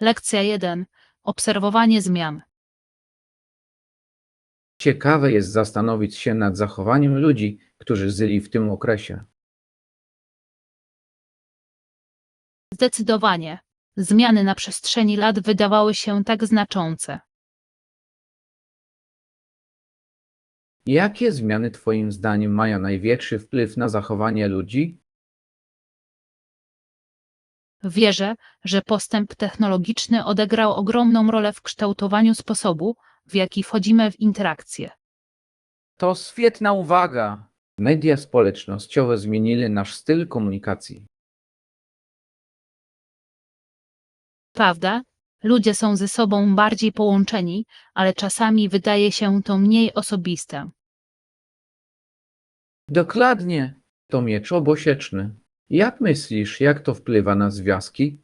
Lekcja 1. Obserwowanie zmian. Ciekawe jest zastanowić się nad zachowaniem ludzi, którzy żyli w tym okresie. Zdecydowanie. Zmiany na przestrzeni lat wydawały się tak znaczące. Jakie zmiany Twoim zdaniem mają największy wpływ na zachowanie ludzi? Wierzę, że postęp technologiczny odegrał ogromną rolę w kształtowaniu sposobu, w jaki wchodzimy w interakcje. To świetna uwaga. Media społecznościowe zmieniły nasz styl komunikacji. Prawda? Ludzie są ze sobą bardziej połączeni, ale czasami wydaje się to mniej osobiste. Dokładnie. To miecz obosieczny. Jak myślisz, jak to wpływa na związki?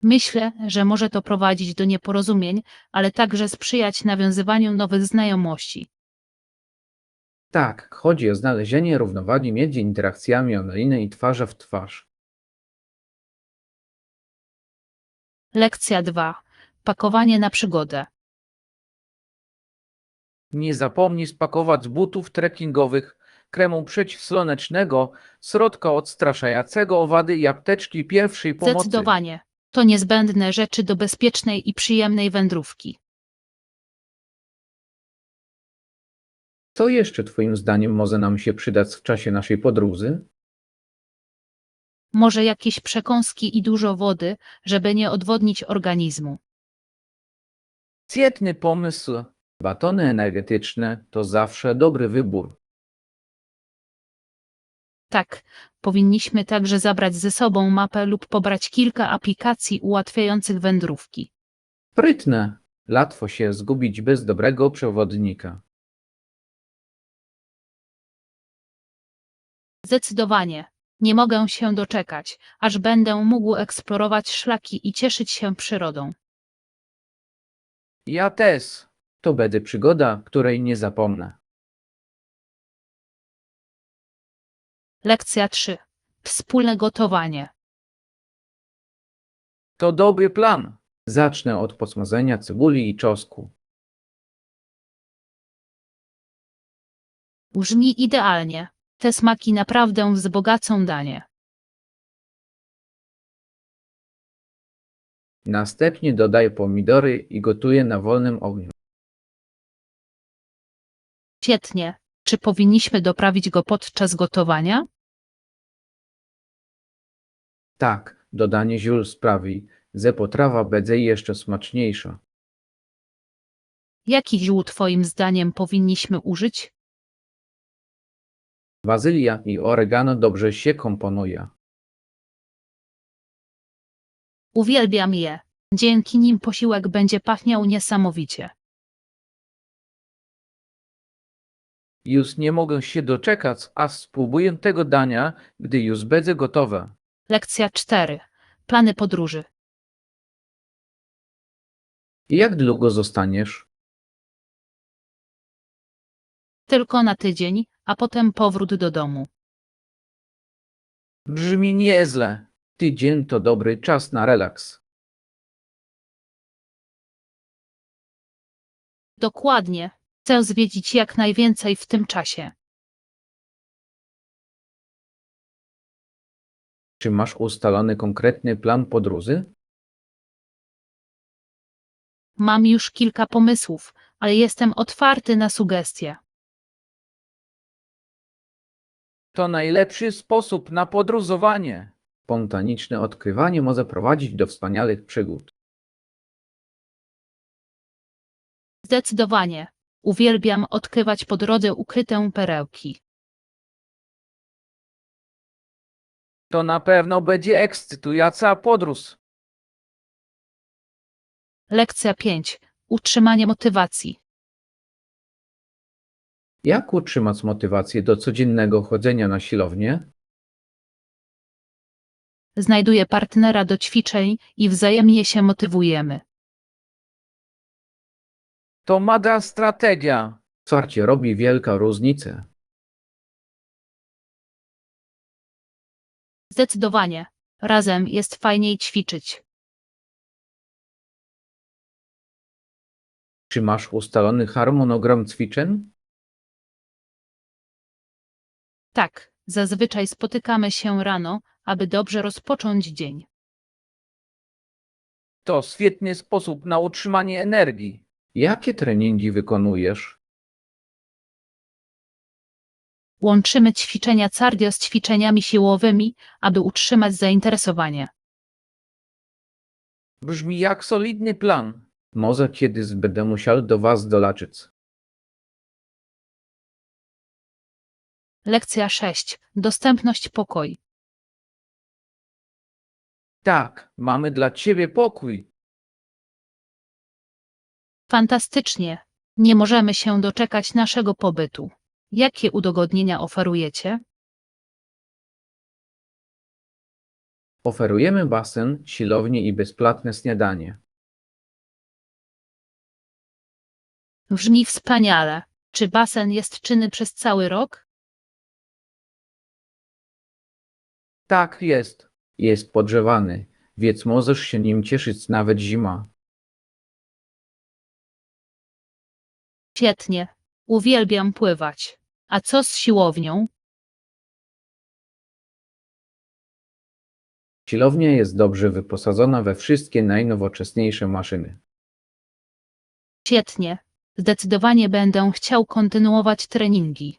Myślę, że może to prowadzić do nieporozumień, ale także sprzyjać nawiązywaniu nowych znajomości. Tak, chodzi o znalezienie równowagi między interakcjami online i twarz w twarz. Lekcja 2. Pakowanie na przygodę. Nie zapomnij spakować butów trekkingowych, kremu przeciwsłonecznego, środka odstraszającego owady i apteczki pierwszej pomocy. Zdecydowanie. To niezbędne rzeczy do bezpiecznej i przyjemnej wędrówki. Co jeszcze Twoim zdaniem może nam się przydać w czasie naszej podróży? Może jakieś przekąski i dużo wody, żeby nie odwodnić organizmu. Świetny pomysł. Batony energetyczne to zawsze dobry wybór. Tak, powinniśmy także zabrać ze sobą mapę lub pobrać kilka aplikacji ułatwiających wędrówki. Sprytne. Łatwo się zgubić bez dobrego przewodnika. Zdecydowanie. Nie mogę się doczekać, aż będę mógł eksplorować szlaki i cieszyć się przyrodą. Ja też. To będzie przygoda, której nie zapomnę. Lekcja 3. Wspólne gotowanie. To dobry plan. Zacznę od posmażenia cebuli i czosnku. Brzmi idealnie. Te smaki naprawdę wzbogacą danie. Następnie dodaję pomidory i gotuję na wolnym ogniu. Świetnie. Czy powinniśmy doprawić go podczas gotowania? Tak, dodanie ziół sprawi, że potrawa będzie jeszcze smaczniejsza. Jakich ziół Twoim zdaniem powinniśmy użyć? Bazylia i oregano dobrze się komponuje. Uwielbiam je. Dzięki nim posiłek będzie pachniał niesamowicie. Już nie mogę się doczekać, aż spróbuję tego dania, gdy już będzie gotowe. Lekcja 4. Plany podróży. Jak długo zostaniesz? Tylko na tydzień, a potem powrót do domu. Brzmi nieźle. Tydzień to dobry czas na relaks. Dokładnie. Chcę zwiedzić jak najwięcej w tym czasie. Czy masz ustalony konkretny plan podróży? Mam już kilka pomysłów, ale jestem otwarty na sugestie. To najlepszy sposób na podróżowanie. Spontaniczne odkrywanie może prowadzić do wspaniałych przygód. Zdecydowanie. Uwielbiam odkrywać po drodze ukryte perełki. To na pewno będzie ekscytująca podróż. Lekcja 5. Utrzymanie motywacji. Jak utrzymać motywację do codziennego chodzenia na siłownię? Znajduję partnera do ćwiczeń i wzajemnie się motywujemy. To mądra strategia. Wsparcie robi wielką różnicę. Zdecydowanie. Razem jest fajniej ćwiczyć. Czy masz ustalony harmonogram ćwiczeń? Tak, zazwyczaj spotykamy się rano, aby dobrze rozpocząć dzień. To świetny sposób na utrzymanie energii. Jakie treningi wykonujesz? Łączymy ćwiczenia cardio z ćwiczeniami siłowymi, aby utrzymać zainteresowanie. Brzmi jak solidny plan. Może kiedyś będę musiał do was dołączyć. Lekcja 6. Dostępność pokoi. Tak, mamy dla ciebie pokój. Fantastycznie. Nie możemy się doczekać naszego pobytu. Jakie udogodnienia oferujecie? Oferujemy basen, siłownię i bezpłatne śniadanie. Brzmi wspaniale. Czy basen jest czynny przez cały rok? Tak jest. Jest podgrzewany, więc możesz się nim cieszyć nawet zima. Świetnie. Uwielbiam pływać. A co z siłownią? Siłownia jest dobrze wyposażona we wszystkie najnowocześniejsze maszyny. Świetnie. Zdecydowanie będę chciał kontynuować treningi.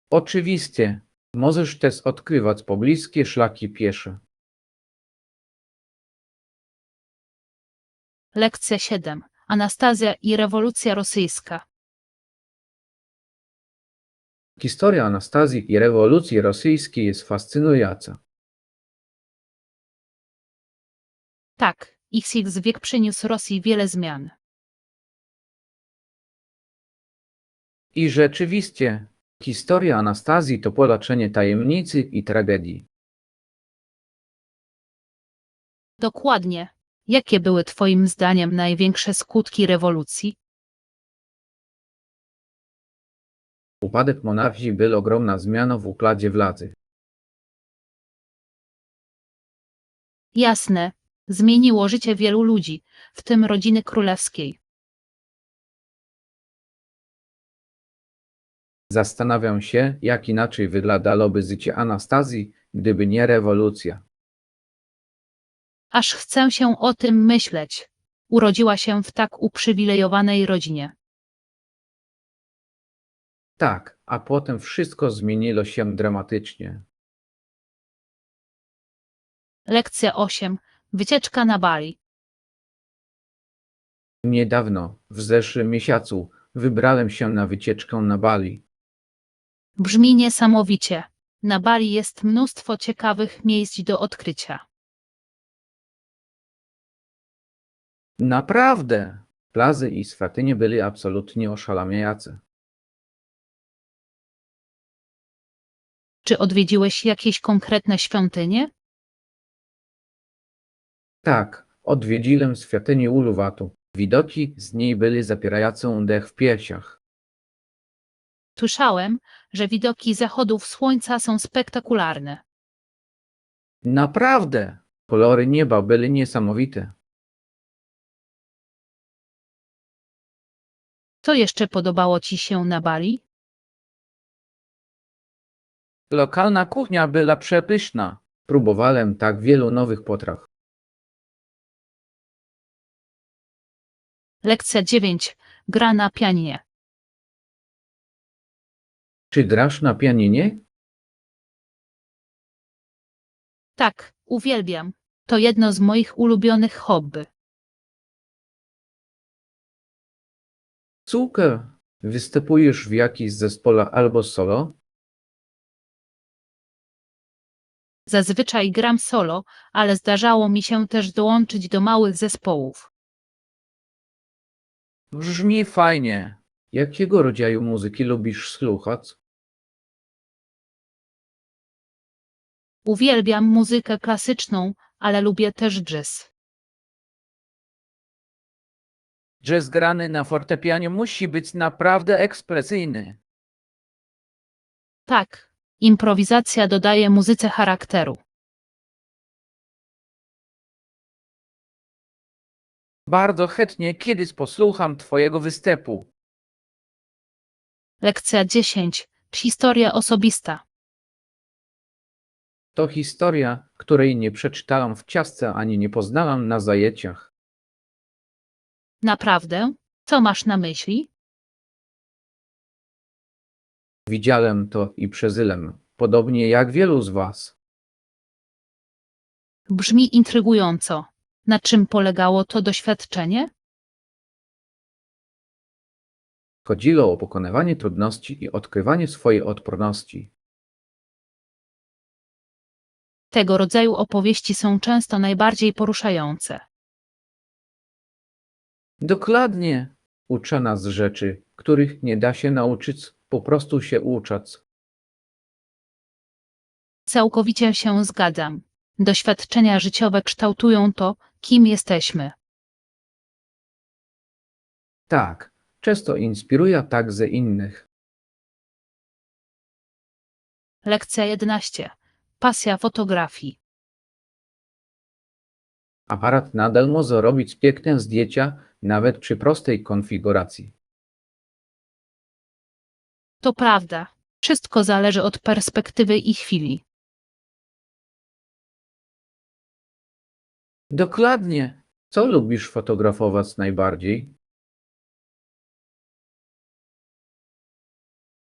Oczywiście, możesz też odkrywać pobliskie szlaki piesze. Lekcja 7. Anastazja i rewolucja rosyjska. Historia Anastazji i rewolucji rosyjskiej jest fascynująca. Tak, ich wiek przyniósł Rosji wiele zmian. I rzeczywiście, historia Anastazji to polaczenie tajemnicy i tragedii. Dokładnie. Jakie były Twoim zdaniem największe skutki rewolucji? Upadek monarchii był ogromna zmiana w układzie władzy. Jasne. Zmieniło życie wielu ludzi, w tym rodziny królewskiej. Zastanawiam się, jak inaczej wyglądałoby życie Anastazji, gdyby nie rewolucja. Aż chcę się o tym myśleć. Urodziła się w tak uprzywilejowanej rodzinie. Tak, a potem wszystko zmieniło się dramatycznie. Lekcja 8. Wycieczka na Bali. Niedawno, w zeszłym miesiącu, wybrałem się na wycieczkę na Bali. Brzmi niesamowicie. Na Bali jest mnóstwo ciekawych miejsc do odkrycia. Naprawdę! Plaże i świątynie były absolutnie oszałamiające. Czy odwiedziłeś jakieś konkretne świątynie? Tak, odwiedziłem świątynię Uluwatu. Widoki z niej były zapierające dech w piersiach. Słyszałem, że widoki zachodów słońca są spektakularne. Naprawdę! Kolory nieba były niesamowite. Co jeszcze podobało Ci się na Bali? Lokalna kuchnia była przepyszna. Próbowałem tak wielu nowych potraw. Lekcja 9. Gra na pianinie. Czy grasz na pianinie? Tak, uwielbiam. To jedno z moich ulubionych hobby. Super! Występujesz w jakimś zespole albo solo? Zazwyczaj gram solo, ale zdarzało mi się też dołączyć do małych zespołów. Brzmi fajnie. Jakiego rodzaju muzyki lubisz słuchać? Uwielbiam muzykę klasyczną, ale lubię też jazz. Jazz grany na fortepianie musi być naprawdę ekspresyjny. Tak, Improwizacja dodaje muzyce charakteru. Bardzo chętnie kiedyś posłucham twojego występu. Lekcja 10. Historia osobista. To historia, której nie przeczytałam w książce ani nie poznałam na zajęciach. Naprawdę? Co masz na myśli? Widziałem to i przeżyłem, podobnie jak wielu z was. Brzmi intrygująco. Na czym polegało to doświadczenie? Chodziło o pokonywanie trudności i odkrywanie swojej odporności. Tego rodzaju opowieści są często najbardziej poruszające. Dokładnie. Uczy nas rzeczy, których nie da się nauczyć, po prostu się ucząc. Całkowicie się zgadzam. Doświadczenia życiowe kształtują to, kim jesteśmy. Tak, często inspiruje także innych. Lekcja 11. Pasja fotografii. Aparat nadal może robić piękne zdjęcia, nawet przy prostej konfiguracji. To prawda. Wszystko zależy od perspektywy i chwili. Dokładnie. Co lubisz fotografować najbardziej?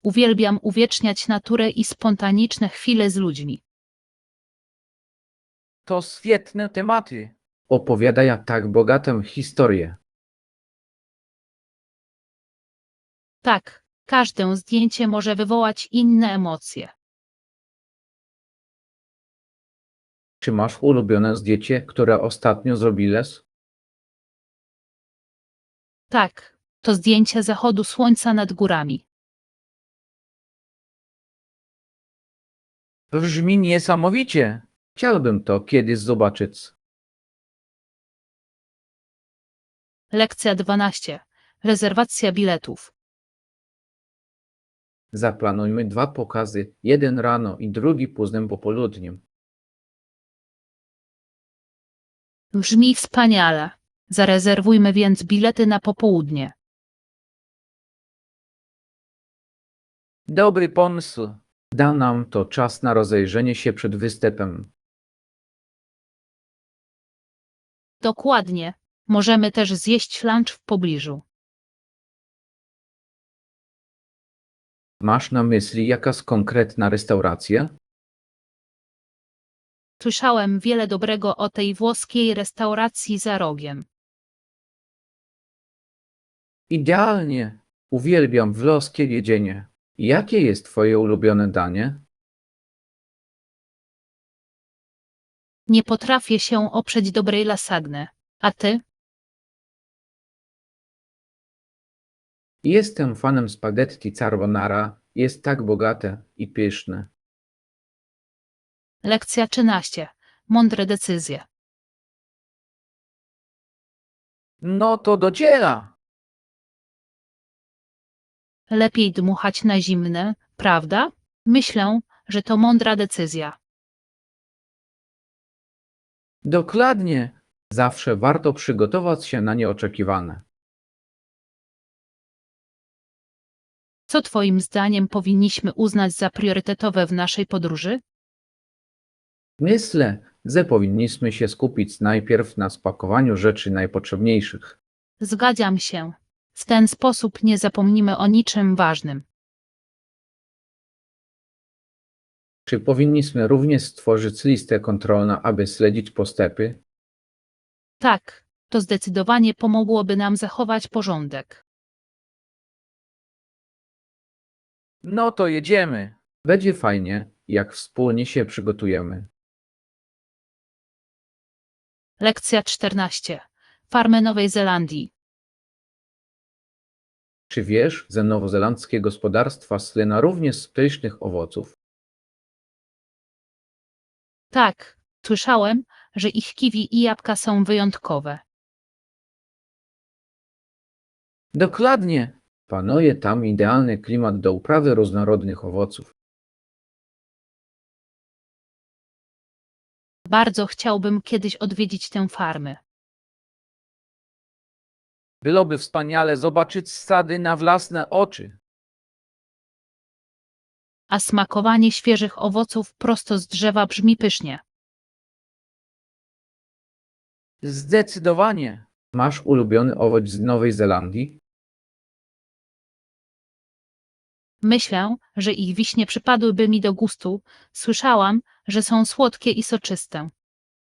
Uwielbiam uwieczniać naturę i spontaniczne chwile z ludźmi. To świetne tematy. Opowiadają tak bogatą historię. Tak, każde zdjęcie może wywołać inne emocje. Czy masz ulubione zdjęcie, które ostatnio zrobiłeś? Tak, to zdjęcie zachodu słońca nad górami. Brzmi niesamowicie. Chciałbym to kiedyś zobaczyć. Lekcja 12. Rezerwacja biletów. Zaplanujmy 2 pokazy, jeden rano i drugi późnym popołudniem. Brzmi wspaniale. Zarezerwujmy więc bilety na popołudnie. Dobry pomysł. Da nam to czas na rozejrzenie się przed występem. Dokładnie. Możemy też zjeść lunch w pobliżu. Masz na myśli jakaś konkretna restauracja? Słyszałem wiele dobrego o tej włoskiej restauracji za rogiem. Idealnie. Uwielbiam włoskie jedzenie. Jakie jest twoje ulubione danie? Nie potrafię się oprzeć dobrej lasagne. A ty? Jestem fanem spaghetti carbonara. Jest tak bogate i pyszne. Lekcja 13. Mądre decyzje. No to dociera. Lepiej dmuchać na zimne, prawda? Myślę, że to mądra decyzja. Dokładnie. Zawsze warto przygotować się na nieoczekiwane. Co twoim zdaniem powinniśmy uznać za priorytetowe w naszej podróży? Myślę, że powinniśmy się skupić najpierw na spakowaniu rzeczy najpotrzebniejszych. Zgadzam się. W ten sposób nie zapomnimy o niczym ważnym. Czy powinniśmy również stworzyć listę kontrolną, aby śledzić postępy? Tak, to zdecydowanie pomogłoby nam zachować porządek. No to jedziemy. Będzie fajnie, jak wspólnie się przygotujemy. Lekcja 14. Farmy Nowej Zelandii. Czy wiesz, że nowozelandzkie gospodarstwa słyną również z pysznych owoców? Tak, słyszałem, że ich kiwi i jabłka są wyjątkowe. Dokładnie. Panuje tam idealny klimat do uprawy różnorodnych owoców. Bardzo chciałbym kiedyś odwiedzić tę farmę. Byłoby wspaniale zobaczyć sady na własne oczy. A smakowanie świeżych owoców prosto z drzewa brzmi pysznie. Zdecydowanie. Masz ulubiony owoc z Nowej Zelandii? Myślę, że ich wiśnie przypadłyby mi do gustu. Słyszałam, że są słodkie i soczyste.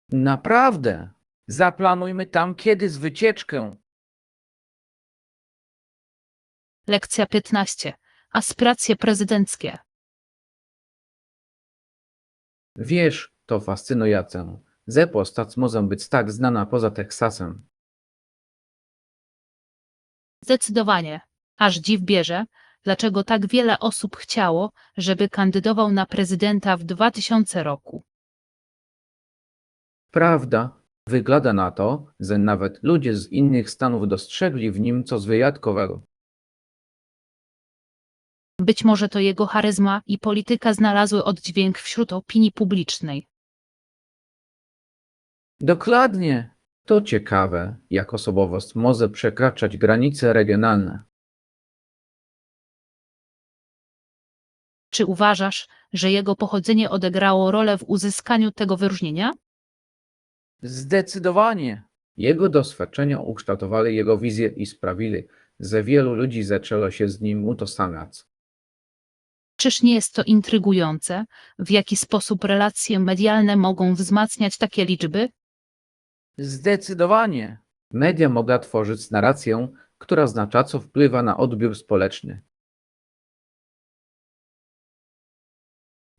Naprawdę. Zaplanujmy tam kiedyś wycieczkę. Lekcja 15. Aspiracje prezydenckie. Wiesz, to fascynujące. Że postać może być tak znana poza Teksasem. Zdecydowanie. Aż dziw bierze, dlaczego tak wiele osób chciało, żeby kandydował na prezydenta w 2000 roku. Prawda? Wygląda na to, że nawet ludzie z innych stanów dostrzegli w nim coś wyjątkowego. Być może to jego charyzma i polityka znalazły oddźwięk wśród opinii publicznej. Dokładnie. To ciekawe, jak osobowość może przekraczać granice regionalne. Czy uważasz, że jego pochodzenie odegrało rolę w uzyskaniu tego wyróżnienia? Zdecydowanie. Jego doświadczenia ukształtowały jego wizję i sprawili, że wielu ludzi zaczęło się z nim utożsamiać. Czyż nie jest to intrygujące, w jaki sposób relacje medialne mogą wzmacniać takie liczby? Zdecydowanie. Media mogą tworzyć narrację, która znacząco wpływa na odbiór społeczny.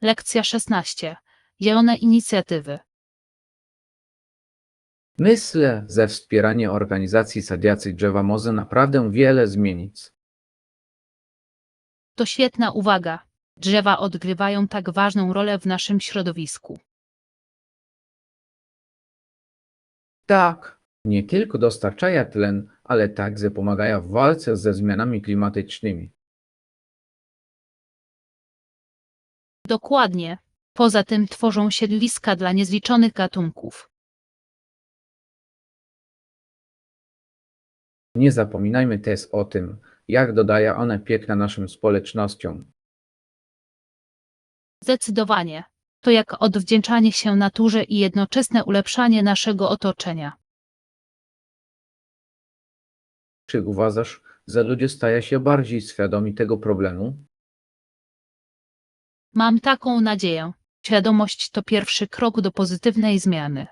Lekcja 16. Zielone inicjatywy. Myślę, że wspieranie organizacji sadziacej drzewa może naprawdę wiele zmienić. To świetna uwaga. Drzewa odgrywają tak ważną rolę w naszym środowisku. Tak, nie tylko dostarczają tlen, ale także pomagają w walce ze zmianami klimatycznymi. Dokładnie. Poza tym tworzą siedliska dla niezliczonych gatunków. Nie zapominajmy też o tym, jak dodają one piękna naszym społecznościom. Zdecydowanie. To jak odwdzięczanie się naturze i jednoczesne ulepszanie naszego otoczenia. Czy uważasz, że ludzie stają się bardziej świadomi tego problemu? Mam taką nadzieję. Świadomość to pierwszy krok do pozytywnej zmiany.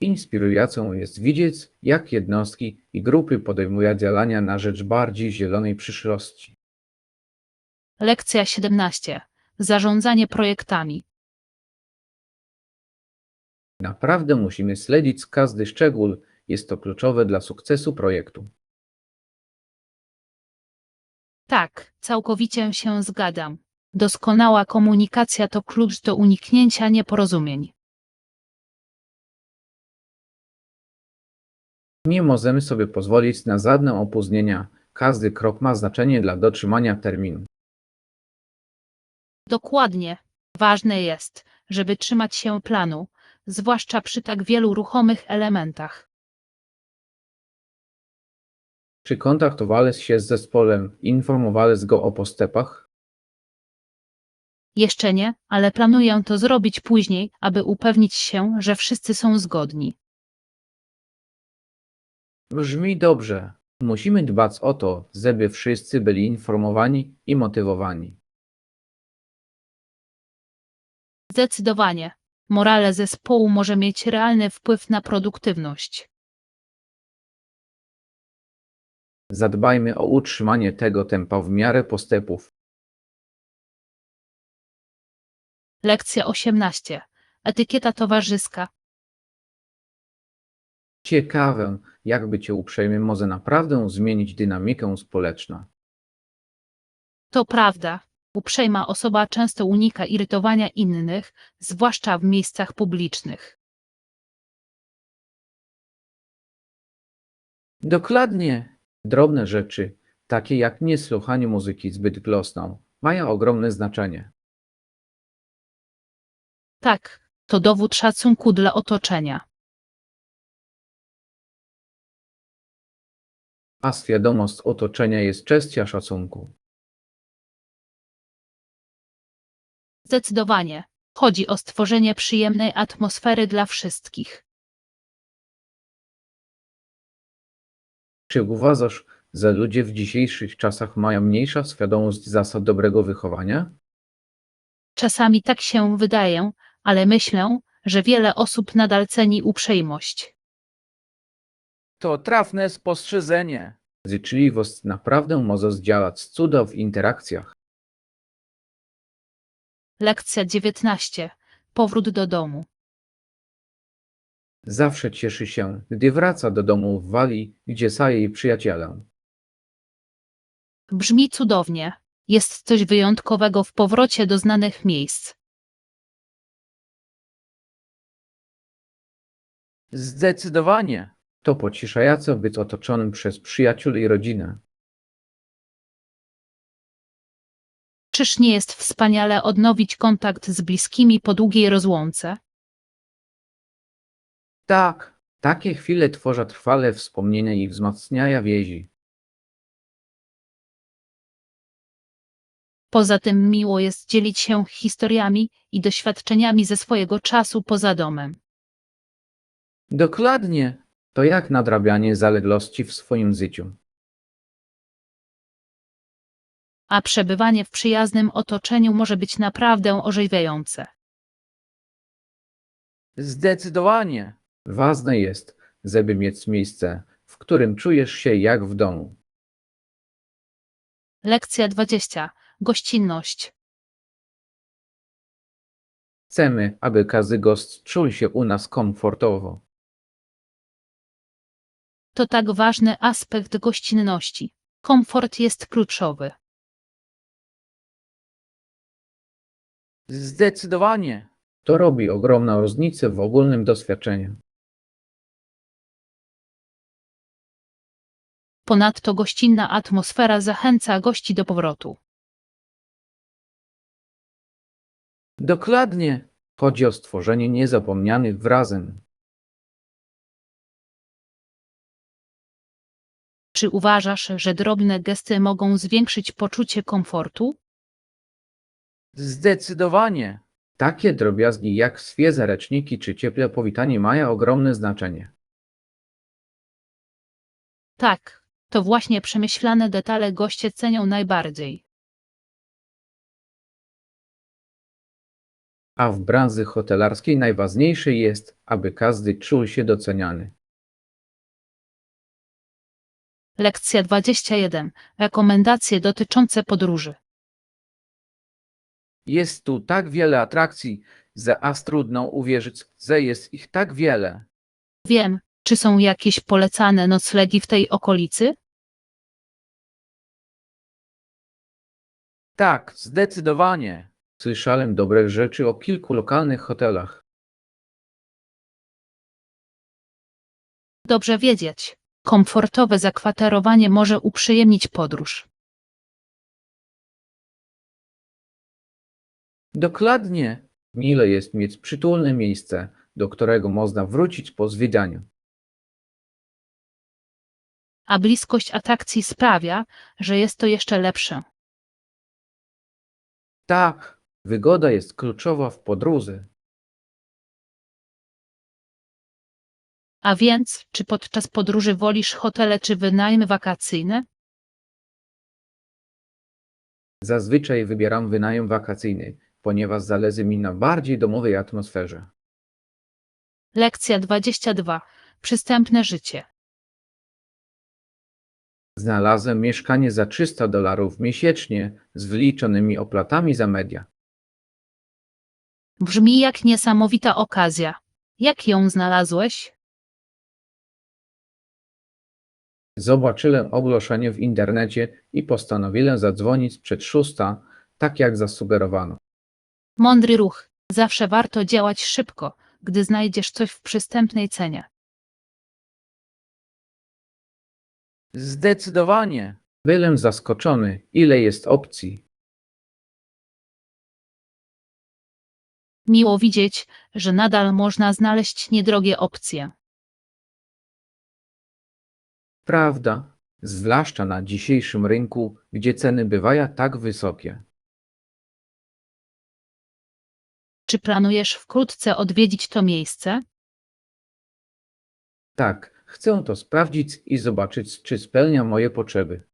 Inspirującą jest widzieć, jak jednostki i grupy podejmują działania na rzecz bardziej zielonej przyszłości. Lekcja 17. Zarządzanie projektami. Naprawdę musimy śledzić każdy szczegół, jest to kluczowe dla sukcesu projektu. Tak, całkowicie się zgadzam. Doskonała komunikacja to klucz do uniknięcia nieporozumień. Nie możemy sobie pozwolić na żadne opóźnienia, każdy krok ma znaczenie dla dotrzymania terminu. Dokładnie. Ważne jest, żeby trzymać się planu, zwłaszcza przy tak wielu ruchomych elementach. Czy kontaktowałeś się z zespołem, informowałeś go o postępach? Jeszcze nie, ale planuję to zrobić później, aby upewnić się, że wszyscy są zgodni. Brzmi dobrze. Musimy dbać o to, żeby wszyscy byli informowani i motywowani. Zdecydowanie. Morale zespołu może mieć realny wpływ na produktywność. Zadbajmy o utrzymanie tego tempa w miarę postępów. Lekcja 18. Etykieta towarzyska. Ciekawe, jak bycie uprzejmym może naprawdę zmienić dynamikę społeczną. To prawda. Uprzejma osoba często unika irytowania innych, zwłaszcza w miejscach publicznych. Dokładnie. Drobne rzeczy, takie jak niesłuchanie muzyki zbyt głośną, mają ogromne znaczenie. Tak, to dowód szacunku dla otoczenia. A świadomość otoczenia jest kwestia szacunku. Zdecydowanie. Chodzi o stworzenie przyjemnej atmosfery dla wszystkich. Czy uważasz, że ludzie w dzisiejszych czasach mają mniejsza świadomość zasad dobrego wychowania? Czasami tak się wydaje, ale myślę, że wiele osób nadal ceni uprzejmość. To trafne spostrzeżenie. Życzliwość naprawdę może zdziałać cuda w interakcjach. Lekcja 19. Powrót do domu. Zawsze cieszy się, gdy wraca do domu w Walii, gdzie sa jej przyjacielem. Brzmi cudownie. Jest coś wyjątkowego w powrocie do znanych miejsc. Zdecydowanie. To pocieszające być otoczonym przez przyjaciół i rodzinę. Czyż nie jest wspaniale odnowić kontakt z bliskimi po długiej rozłące? Tak, takie chwile tworzą trwale wspomnienia i wzmacniają więzi. Poza tym miło jest dzielić się historiami i doświadczeniami ze swojego czasu poza domem. Dokładnie. To jak nadrabianie zaległości w swoim życiu. A przebywanie w przyjaznym otoczeniu może być naprawdę orzeźwiające. Zdecydowanie. Ważne jest, żeby mieć miejsce, w którym czujesz się jak w domu. Lekcja 20. Gościnność. Chcemy, aby każdy gość czuł się u nas komfortowo. To tak ważny aspekt gościnności. Komfort jest kluczowy. Zdecydowanie. To robi ogromną różnicę w ogólnym doświadczeniu. Ponadto gościnna atmosfera zachęca gości do powrotu. Dokładnie. Chodzi o stworzenie niezapomnianych wrażeń. Czy uważasz, że drobne gesty mogą zwiększyć poczucie komfortu? Zdecydowanie. Takie drobiazgi jak świeże ręczniki czy ciepłe powitanie mają ogromne znaczenie. Tak, to właśnie przemyślane detale goście cenią najbardziej. A w branży hotelarskiej najważniejsze jest, aby każdy czuł się doceniany. Lekcja 21. Rekomendacje dotyczące podróży. Jest tu tak wiele atrakcji, że aż trudno uwierzyć, że jest ich tak wiele. Wiem, czy są jakieś polecane noclegi w tej okolicy? Tak, zdecydowanie. Słyszałem dobre rzeczy o kilku lokalnych hotelach. Dobrze wiedzieć. Komfortowe zakwaterowanie może uprzyjemnić podróż. Dokładnie. Mile jest mieć przytulne miejsce, do którego można wrócić po zwiedzaniu. A bliskość atrakcji sprawia, że jest to jeszcze lepsze. Tak, wygoda jest kluczowa w podróży. A więc, czy podczas podróży wolisz hotele czy wynajmy wakacyjne? Zazwyczaj wybieram wynajem wakacyjny, ponieważ zależy mi na bardziej domowej atmosferze. Lekcja 22. Przystępne życie. Znalazłem mieszkanie za $300 miesięcznie z wliczonymi opłatami za media. Brzmi jak niesamowita okazja. Jak ją znalazłeś? Zobaczyłem ogłoszenie w internecie i postanowiłem zadzwonić przed 6, tak jak zasugerowano. Mądry ruch. Zawsze warto działać szybko, gdy znajdziesz coś w przystępnej cenie. Zdecydowanie. Byłem zaskoczony, ile jest opcji. Miło widzieć, że nadal można znaleźć niedrogie opcje. Prawda, zwłaszcza na dzisiejszym rynku, gdzie ceny bywają tak wysokie. Czy planujesz wkrótce odwiedzić to miejsce? Tak, chcę to sprawdzić i zobaczyć, czy spełnia moje potrzeby.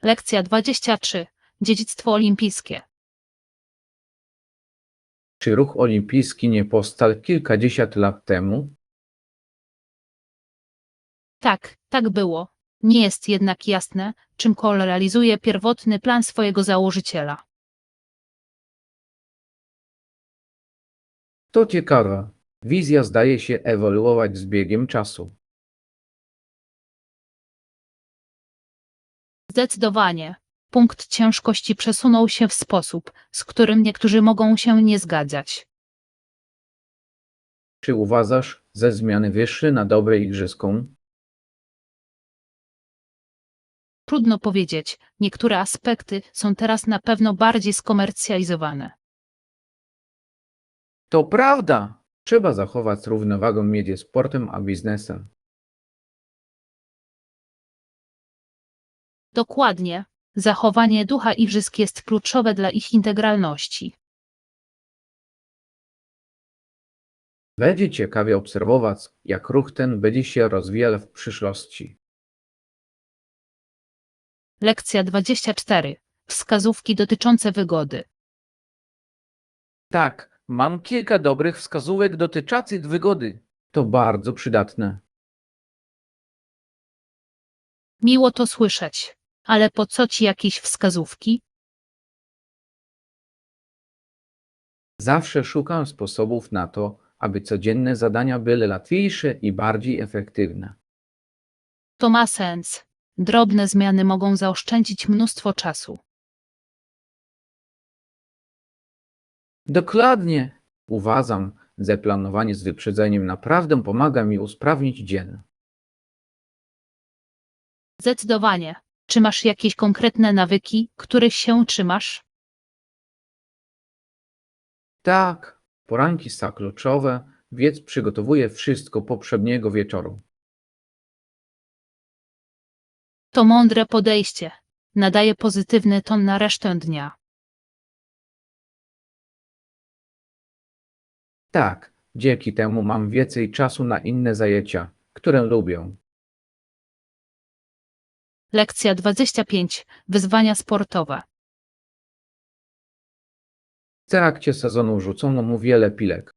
Lekcja 23. Dziedzictwo olimpijskie. Czy ruch olimpijski nie powstał kilkadziesiąt lat temu? Tak, tak było. Nie jest jednak jasne, czym KOL realizuje pierwotny plan swojego założyciela. To ciekawe. Wizja zdaje się ewoluować z biegiem czasu. Zdecydowanie. Punkt ciężkości przesunął się w sposób, z którym niektórzy mogą się nie zgadzać. Czy uważasz, że zmiany wyszły na dobre igrzyską? Trudno powiedzieć, niektóre aspekty są teraz na pewno bardziej skomercjalizowane. To prawda. Trzeba zachować równowagę między sportem a biznesem. Dokładnie. Zachowanie ducha igrzysk jest kluczowe dla ich integralności. Będzie ciekawie obserwować, jak ruch ten będzie się rozwijał w przyszłości. Lekcja 24. Wskazówki dotyczące wygody. Tak, mam kilka dobrych wskazówek dotyczących wygody. To bardzo przydatne. Miło to słyszeć. Ale po co ci jakieś wskazówki? Zawsze szukam sposobów na to, aby codzienne zadania były łatwiejsze i bardziej efektywne. To ma sens. Drobne zmiany mogą zaoszczędzić mnóstwo czasu. Dokładnie. Uważam, że planowanie z wyprzedzeniem naprawdę pomaga mi usprawnić dzień. Zdecydowanie. Czy masz jakieś konkretne nawyki, których się trzymasz? Tak, poranki są kluczowe, więc przygotowuję wszystko poprzedniego wieczoru. To mądre podejście. Nadaje pozytywny ton na resztę dnia. Tak, dzięki temu mam więcej czasu na inne zajęcia, które lubię. Lekcja 25. Wyzwania sportowe. W trakcie sezonu rzucono mu wiele pilek.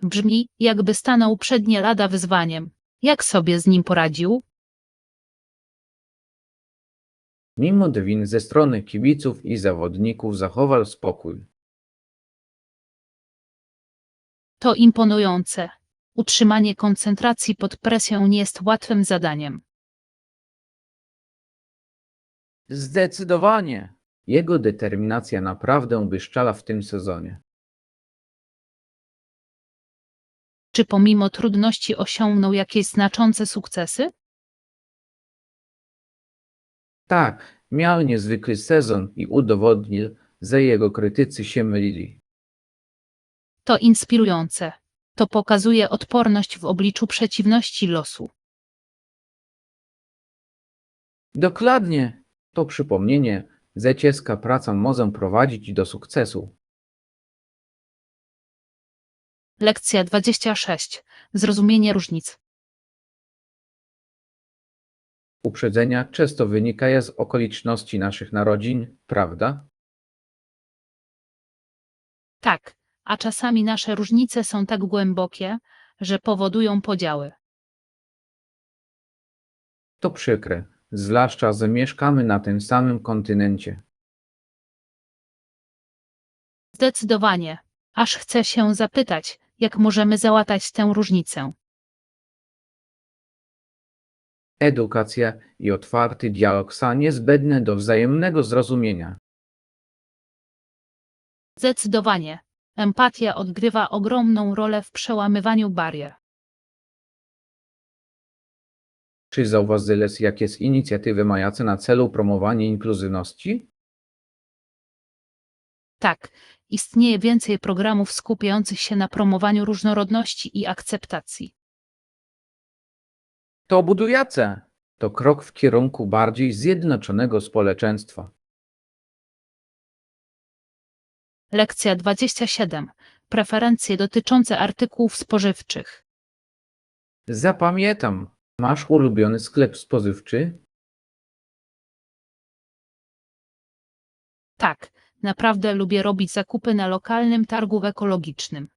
Brzmi, jakby stanął przed nie lada wyzwaniem. Jak sobie z nim poradził? Mimo win ze strony kibiców i zawodników zachował spokój. To imponujące. Utrzymanie koncentracji pod presją nie jest łatwym zadaniem. Zdecydowanie. Jego determinacja naprawdę błyszczała w tym sezonie. Czy pomimo trudności osiągnął jakieś znaczące sukcesy? Tak, miał niezwykły sezon i udowodnił, że jego krytycy się mylili. To inspirujące. To pokazuje odporność w obliczu przeciwności losu. Dokładnie. To przypomnienie, że ciężka praca może prowadzić do sukcesu. Lekcja 26. Zrozumienie różnic. Uprzedzenia często wynikają z okoliczności naszych narodzin, prawda? Tak, a czasami nasze różnice są tak głębokie, że powodują podziały. To przykre, zwłaszcza, że mieszkamy na tym samym kontynencie. Zdecydowanie. Aż chcę się zapytać, jak możemy załatać tę różnicę. Edukacja i otwarty dialog są niezbędne do wzajemnego zrozumienia. Zdecydowanie. Empatia odgrywa ogromną rolę w przełamywaniu barier. Czy zauważyłeś jakieś inicjatywy mające na celu promowanie inkluzywności? Tak, istnieje więcej programów skupiających się na promowaniu różnorodności i akceptacji. To budujące. To krok w kierunku bardziej zjednoczonego społeczeństwa. Lekcja 27. Preferencje dotyczące artykułów spożywczych. Zapamiętam. Masz ulubiony sklep spożywczy? Tak, naprawdę lubię robić zakupy na lokalnym targu ekologicznym.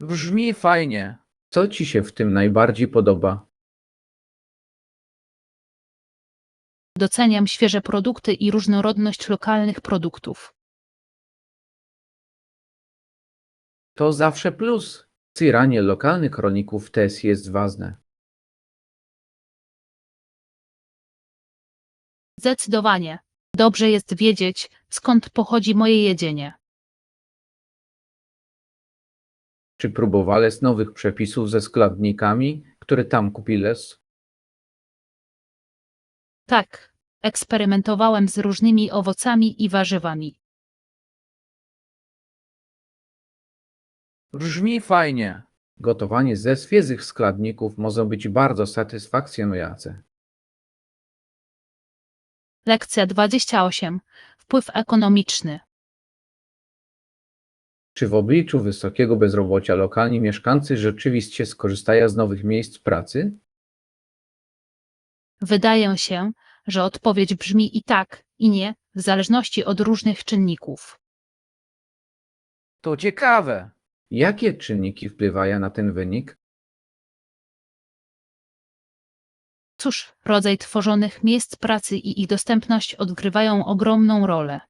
Brzmi fajnie. Co ci się w tym najbardziej podoba? Doceniam świeże produkty i różnorodność lokalnych produktów. To zawsze plus. Wspieranie lokalnych rolników też jest ważne. Zdecydowanie. Dobrze jest wiedzieć, skąd pochodzi moje jedzenie. Czy próbowałeś nowych przepisów ze składnikami, które tam kupiłeś? Tak, eksperymentowałem z różnymi owocami i warzywami. Brzmi fajnie. Gotowanie ze świeżych składników może być bardzo satysfakcjonujące. Lekcja 28. Wpływ ekonomiczny. Czy w obliczu wysokiego bezrobocia lokalni mieszkańcy rzeczywiście skorzystają z nowych miejsc pracy? Wydaje się, że odpowiedź brzmi i tak, i nie, w zależności od różnych czynników. To ciekawe. Jakie czynniki wpływają na ten wynik? Cóż, rodzaj tworzonych miejsc pracy i ich dostępność odgrywają ogromną rolę.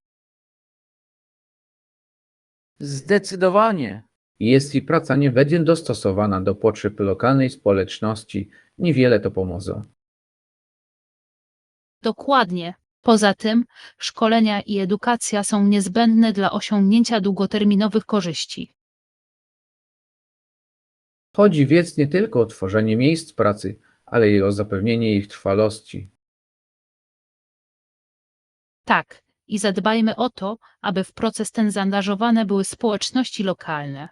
Zdecydowanie. Jeśli praca nie będzie dostosowana do potrzeb lokalnej społeczności, niewiele to pomoże. Dokładnie. Poza tym, szkolenia i edukacja są niezbędne dla osiągnięcia długoterminowych korzyści. Chodzi więc nie tylko o tworzenie miejsc pracy, ale i o zapewnienie ich trwałości. Tak, i zadbajmy o to, aby w proces ten zaangażowane były społeczności lokalne.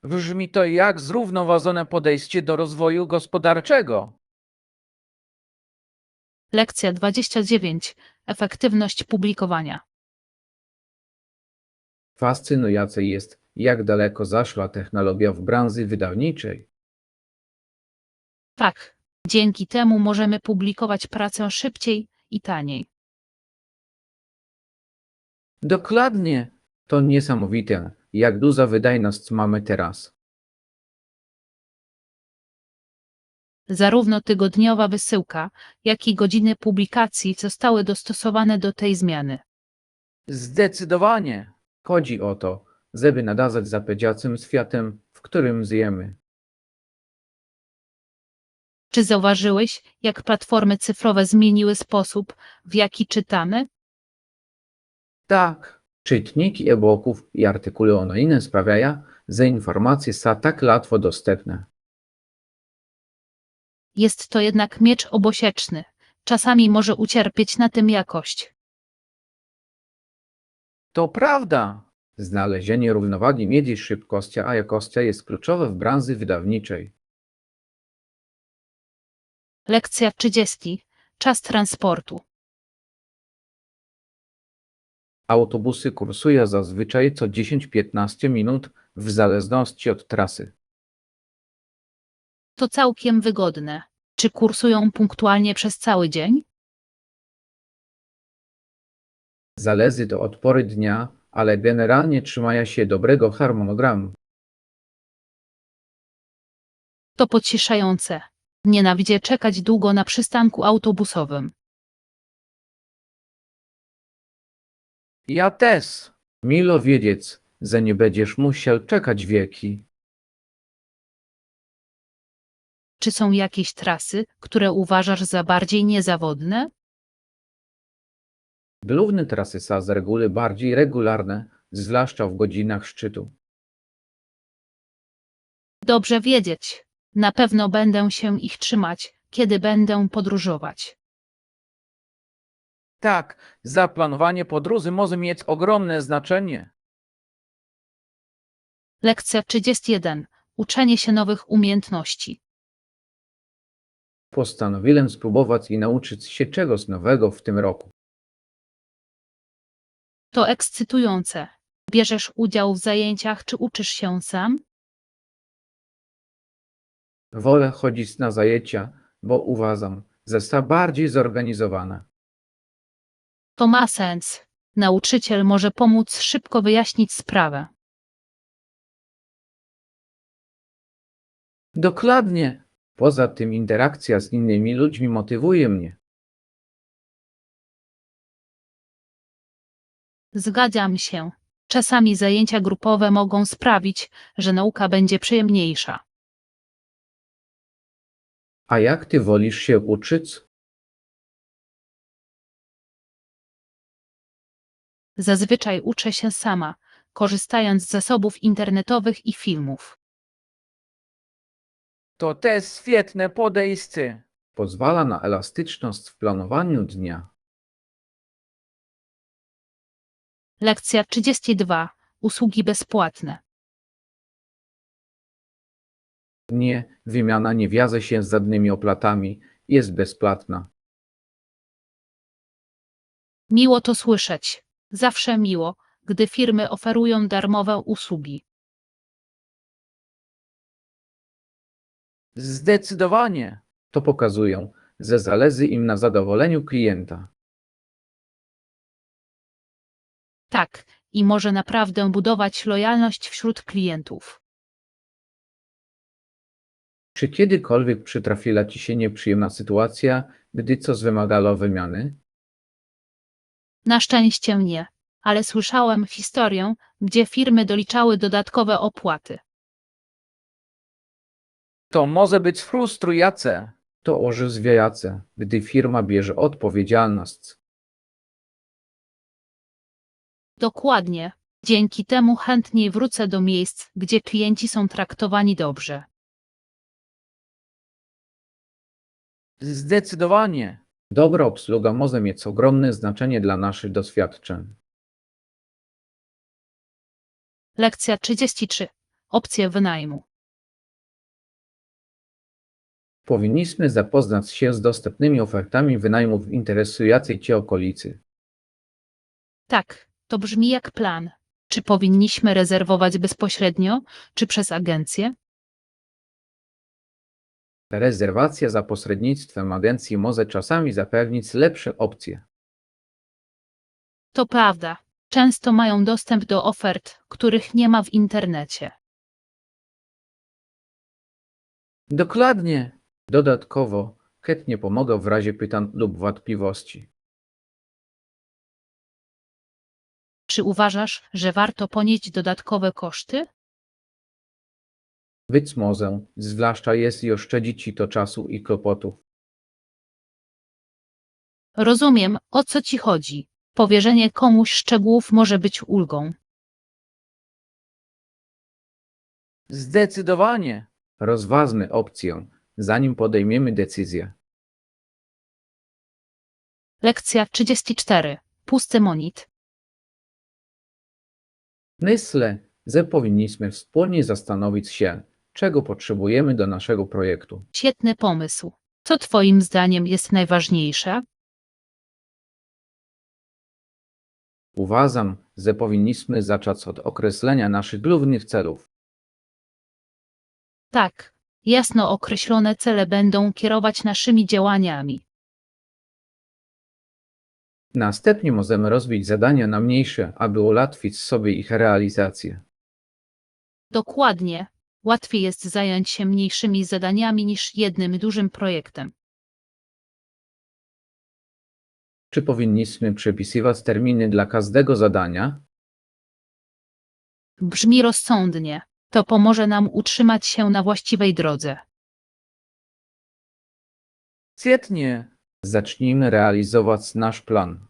Brzmi to jak zrównoważone podejście do rozwoju gospodarczego. Lekcja 29. Efektywność publikowania. Fascynujące jest, jak daleko zaszła technologia w branży wydawniczej. Tak, dzięki temu możemy publikować pracę szybciej i taniej. Dokładnie. To niesamowite, jak duża wydajność mamy teraz. Zarówno tygodniowa wysyłka, jak i godziny publikacji zostały dostosowane do tej zmiany. Zdecydowanie. Chodzi o to, żeby nadążać za pędzącym światem, w którym żyjemy. Czy zauważyłeś, jak platformy cyfrowe zmieniły sposób, w jaki czytamy? Tak, czytniki e-booków i artykuły online sprawiają, że informacje są tak łatwo dostępne. Jest to jednak miecz obosieczny. Czasami może ucierpieć na tym jakość. To prawda. Znalezienie równowagi między szybkością a jakością jest kluczowe w branży wydawniczej. Lekcja 30. Czas transportu. Autobusy kursują zazwyczaj co 10-15 minut w zależności od trasy. To całkiem wygodne. Czy kursują punktualnie przez cały dzień? Zależy to od pory dnia, ale generalnie trzymają się dobrego harmonogramu. To pocieszające. Nienawidzę czekać długo na przystanku autobusowym. Ja też. Milo wiedzieć, że nie będziesz musiał czekać wieki. Czy są jakieś trasy, które uważasz za bardziej niezawodne? Główne trasy są z reguły bardziej regularne, zwłaszcza w godzinach szczytu. Dobrze wiedzieć. Na pewno będę się ich trzymać, kiedy będę podróżować. Tak, zaplanowanie podróży może mieć ogromne znaczenie. Lekcja 31. Uczenie się nowych umiejętności. Postanowiłem spróbować i nauczyć się czegoś nowego w tym roku. To ekscytujące. Bierzesz udział w zajęciach czy uczysz się sam? Wolę chodzić na zajęcia, bo uważam, że są bardziej zorganizowane. To ma sens. Nauczyciel może pomóc szybko wyjaśnić sprawę. Dokładnie. Poza tym interakcja z innymi ludźmi motywuje mnie. Zgadzam się. Czasami zajęcia grupowe mogą sprawić, że nauka będzie przyjemniejsza. A jak ty wolisz się uczyć? Zazwyczaj uczę się sama, korzystając z zasobów internetowych i filmów. To też świetne podejście. Pozwala na elastyczność w planowaniu dnia. Lekcja 32. Usługi bezpłatne. Nie, wymiana nie wiąże się z żadnymi opłatami, jest bezpłatna. Miło to słyszeć. Zawsze miło, gdy firmy oferują darmowe usługi. Zdecydowanie. To pokazują, że zależy im na zadowoleniu klienta. Tak, i może naprawdę budować lojalność wśród klientów. Czy kiedykolwiek przytrafiła ci się nieprzyjemna sytuacja, gdy coś wymagało wymiany? Na szczęście nie, ale słyszałem historię, gdzie firmy doliczały dodatkowe opłaty. To może być frustrujące. To orzeźwiające, gdy firma bierze odpowiedzialność. Dokładnie. Dzięki temu chętniej wrócę do miejsc, gdzie klienci są traktowani dobrze. Zdecydowanie. Dobra obsługa może mieć ogromne znaczenie dla naszych doświadczeń. Lekcja 33. Opcje wynajmu. Powinniśmy zapoznać się z dostępnymi ofertami wynajmu w interesującej Cię okolicy. Tak, to brzmi jak plan. Czy powinniśmy rezerwować bezpośrednio, czy przez agencję? Rezerwacja za pośrednictwem agencji może czasami zapewnić lepsze opcje. To prawda. Często mają dostęp do ofert, których nie ma w internecie. Dokładnie. Dodatkowo, chętnie pomogę w razie pytań lub wątpliwości. Czy uważasz, że warto ponieść dodatkowe koszty? Być może, zwłaszcza jeśli oszczędzi Ci to czasu i kłopotów. Rozumiem, o co ci chodzi. Powierzenie komuś szczegółów może być ulgą. Zdecydowanie. Rozważmy opcję, zanim podejmiemy decyzję. Lekcja 34. Pusty monit. Myślę, że powinniśmy wspólnie zastanowić się, czego potrzebujemy do naszego projektu. Świetny pomysł. Co twoim zdaniem jest najważniejsze? Uważam, że powinniśmy zacząć od określenia naszych głównych celów. Tak, jasno określone cele będą kierować naszymi działaniami. Następnie możemy rozbić zadania na mniejsze, aby ułatwić sobie ich realizację. Dokładnie. Łatwiej jest zająć się mniejszymi zadaniami niż jednym dużym projektem. Czy powinniśmy przepisywać terminy dla każdego zadania? Brzmi rozsądnie. To pomoże nam utrzymać się na właściwej drodze. Świetnie. Zacznijmy realizować nasz plan.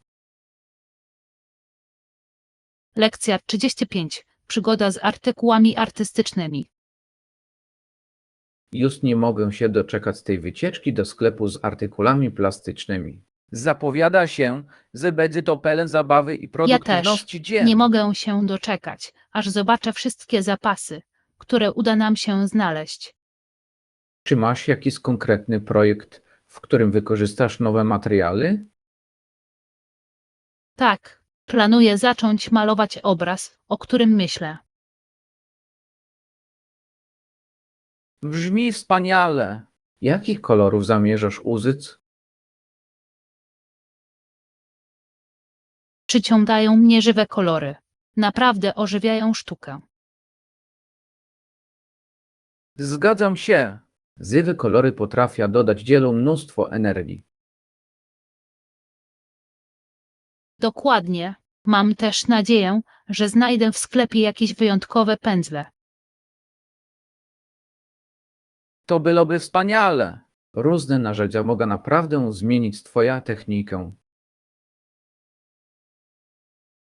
Lekcja 35. Przygoda z artykułami artystycznymi. Już nie mogę się doczekać tej wycieczki do sklepu z artykułami plastycznymi. Zapowiada się, że będzie to pełen zabawy i Ja też produktywności dzień. nie mogę się doczekać, aż zobaczę wszystkie zapasy, które uda nam się znaleźć. Czy masz jakiś konkretny projekt, w którym wykorzystasz nowe materiały? Tak, planuję zacząć malować obraz, o którym myślę. Brzmi wspaniale. Jakich kolorów zamierzasz użyć? Przyciągają mnie żywe kolory. Naprawdę ożywiają sztukę. Zgadzam się. Żywe kolory potrafią dodać dziełu mnóstwo energii. Dokładnie. Mam też nadzieję, że znajdę w sklepie jakieś wyjątkowe pędzle. To byłoby wspaniale. Różne narzędzia mogą naprawdę zmienić twoją technikę.